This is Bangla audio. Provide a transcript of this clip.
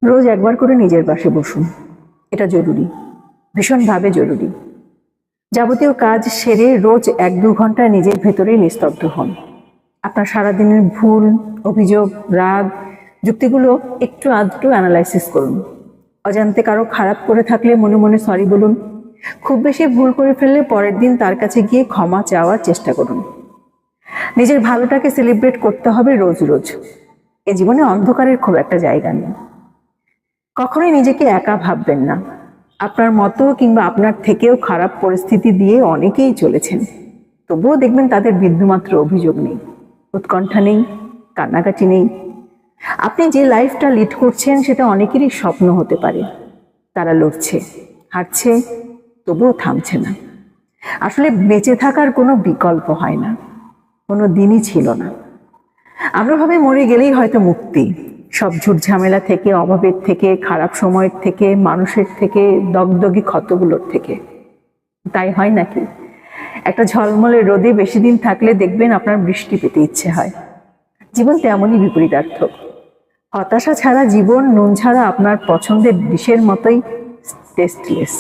রোজ একবার করে নিজের পাশে বসুন, এটা জরুরি, ভীষণভাবে জরুরি। যাবতীয় কাজ সেরে রোজ 1-2 ঘন্টা নিজের ভেতরে নিস্তব্ধ হন। আপনার সারাদিনের ভুল, অভিযোগ, রাগ, যুক্তিগুলো একটু আধটু অ্যানালাইসিস করুন। অজান্তে কারো খারাপ করে থাকলে মনে মনে সরি বলুন। খুব বেশি ভুল করে ফেললে পরের দিন তার কাছে গিয়ে ক্ষমা চাওয়ার চেষ্টা করুন। নিজের ভালোটাকে সেলিব্রেট করতে হবে রোজ রোজ। এ জীবনে অন্ধকারের খুব একটা জায়গা নেই। কখনোই নিজেকে একা ভাববেন না। আপনার মতো কিংবা আপনার থেকেও খারাপ পরিস্থিতি দিয়ে অনেকেই চলেছেন, তবুও দেখবেন তাদের বিন্দুমাত্র অভিযোগ নেই, উৎকণ্ঠা নেই, কান্নাকাটি নেই। আপনি যে লাইফটা লিড করছেন সেটা অনেকেরই স্বপ্ন হতে পারে। তারা লড়ছে, হারছে, তবুও থামছে না। আসলে বেঁচে থাকার কোনো বিকল্প হয় না, কোনো দিনই ছিল না। আমরা ভাবে মরে গেলেই হয়তো মুক্তি, সব ঝুট ঝামেলা থেকে, অভাবের থেকে, খারাপ সময়ের থেকে, মানুষের থেকে, দগদগি ক্ষতগুলোর থেকে। তাই হয় নাকি? একটা ঝলমলে রোদে বেশি দিন থাকলে দেখবেন আপনার বৃষ্টি পেতে ইচ্ছে হয়। জীবন তেমনই বিপরীতার্থক। হতাশা ছাড়া জীবন নুন ছাড়া আপনার পছন্দের ডিশের মতোই টেস্টলেস।